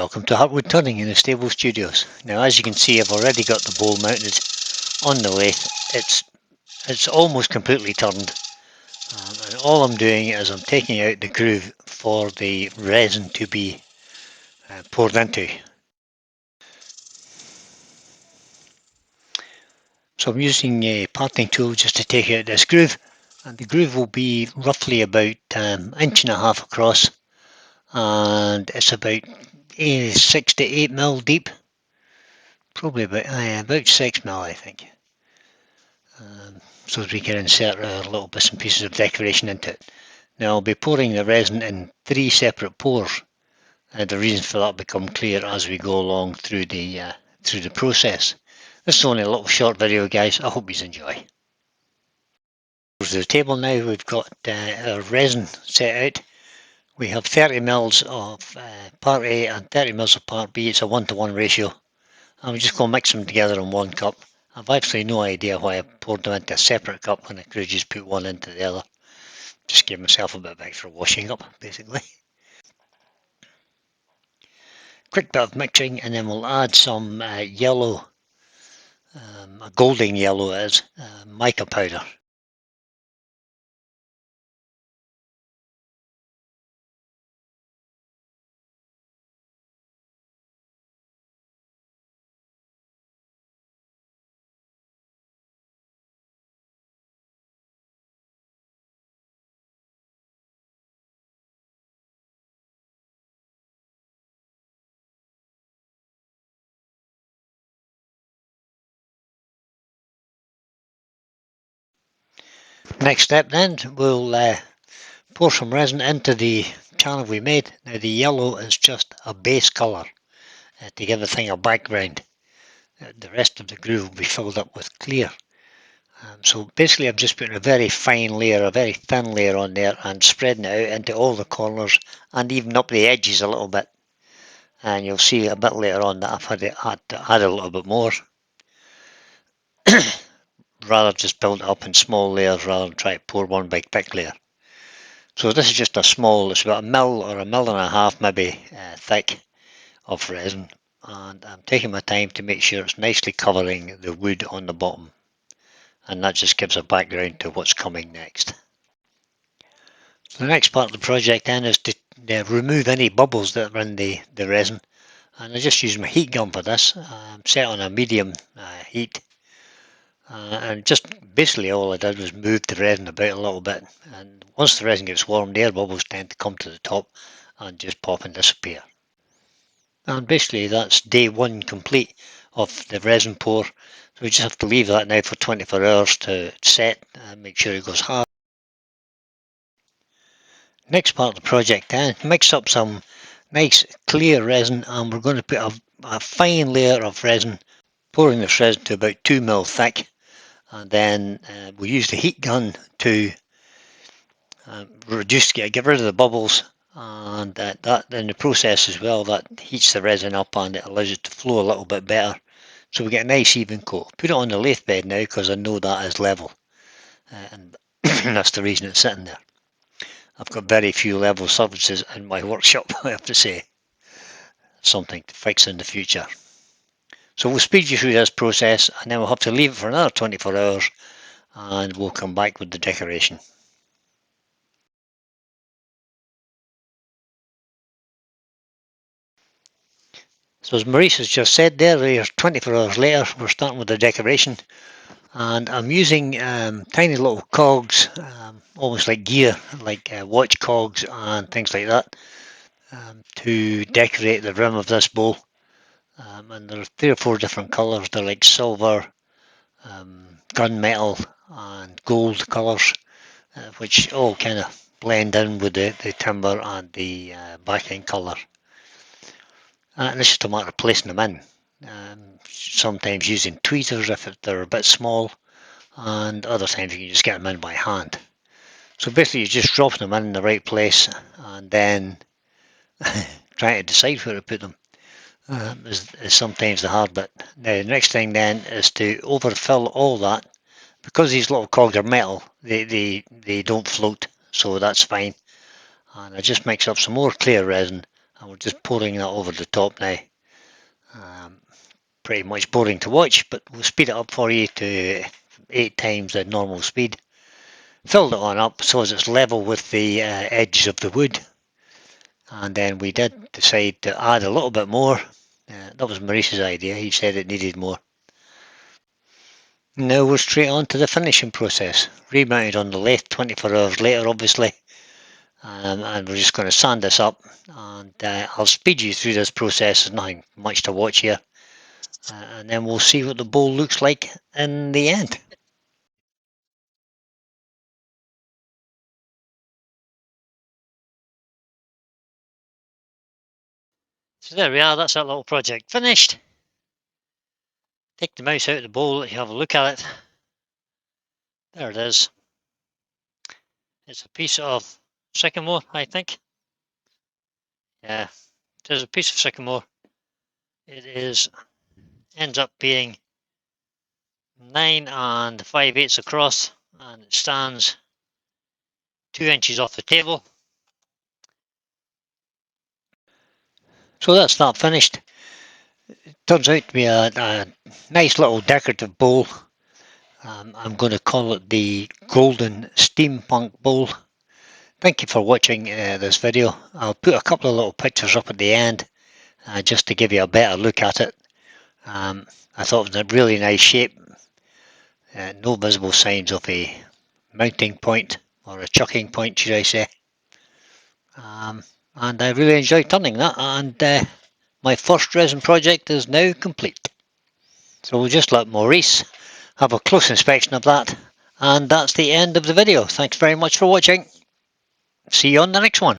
Welcome to Heartwood Turning in the Stable Studios. Now, as you can see, I've already got the bowl mounted on the lathe. It's almost completely turned, and all I'm doing is I'm taking out the groove for the resin to be poured into. So I'm using a parting tool just to take out this groove, and the groove will be roughly about inch and a half across, and it's about 6 to 8 mil deep. Probably about 6 mil, I think. So that we can insert our little bits and pieces of decoration into it. Now I'll be pouring the resin in 3 separate pours. The reason for that will become clear as we go along through the process. This is only a little short video, guys. I hope you enjoy. To the table now, we've got our resin set out. We have 30 mils of part A and 30 mils of part B. It's a 1-to-1 ratio. And we're just going to mix them together in one cup. I've actually no idea why I poured them into a separate cup when I could have just put one into the other. Just give myself a bit of extra washing up, basically. Quick bit of mixing, and then we'll add some yellow, a golden yellow it is, mica powder. Next step then, we'll pour some resin into the channel we made. Now the yellow is just a base colour to give the thing a background. The rest of the groove will be filled up with clear. So basically I'm just putting a very fine layer, a very thin layer on there and spreading it out into all the corners and even up the edges a little bit. And you'll see a bit later on that I've had to add a little bit more. Rather just build it up in small layers rather than try to pour one big thick layer. So this is just a small, it's about 1 mil or 1.5 mils maybe thick of resin, and I'm taking my time to make sure it's nicely covering the wood on the bottom, and that just gives a background to what's coming next. So the next part of the project then is to remove any bubbles that are in the resin, and I just use my heat gun for this. I'm set on a medium heat. And just basically all I did was move the resin about a little bit, and once the resin gets warm, the air bubbles tend to come to the top and just pop and disappear. And basically that's day 1 complete of the resin pour. So we just have to leave that now for 24 hours to set and make sure it goes hard. Next part of the project then, mix up some nice clear resin, and we're going to put a fine layer of resin, pouring this resin to about 2 mil thick. And then we use the heat gun to get rid of the bubbles, and that in the process as well, that heats the resin up and it allows it to flow a little bit better, so we get a nice even coat. Put it on the lathe bed now because I know that is level, and that's the reason it's sitting there. I've got very few level surfaces in my workshop, I have to say. Something to fix in the future. So we'll speed you through this process, and then we'll have to leave it for another 24 hours and we'll come back with the decoration. So as Maurice has just said there, 24 hours later, we're starting with the decoration, and I'm using tiny little cogs, almost like gear, like watch cogs and things like that, to decorate the rim of this bowl. And there are 3 or 4 different colours. They're like silver, gunmetal and gold colours, which all kind of blend in with the timber and the backing colour. And it's just a matter of placing them in. Sometimes using tweezers if they're a bit small, and other times you can just get them in by hand. So basically you just drop them in the right place, and then trying to decide where to put them is sometimes the hard bit. Now the next thing then is to overfill all that. Because these little cogs are metal, they don't float, so that's fine. And I just mix up some more clear resin and we're just pouring that over the top now. Pretty much boring to watch, but we'll speed it up for you to 8 times the normal speed. Filled it on up so as it's level with the edges of the wood, and then we did decide to add a little bit more. That was Maurice's idea, he said it needed more. Now we're straight on to the finishing process. Remounted on the lathe 24 hours later, obviously, and we're just going to sand this up, and I'll speed you through this process. There's nothing much to watch here, and then we'll see what the bowl looks like in the end. So there we are, that's that little project finished. Take the mouse out of the bowl, let you have a look at it. There it is. It's a piece of sycamore, I think. Yeah, it is a piece of sycamore. It ends up being 9 5/8 across, and it stands 2 inches off the table. So that's that finished. Turns out to be a nice little decorative bowl. I'm going to call it the Golden Steampunk Bowl. Thank you for watching this video. I'll put a couple of little pictures up at the end just to give you a better look at it. I thought it was a really nice shape. No visible signs of a mounting point or a chucking point, should I say. And I really enjoyed turning that, and my first resin project is now complete. So we'll just let Maurice have a close inspection of that, and that's the end of the video. Thanks very much for watching. See you on the next one.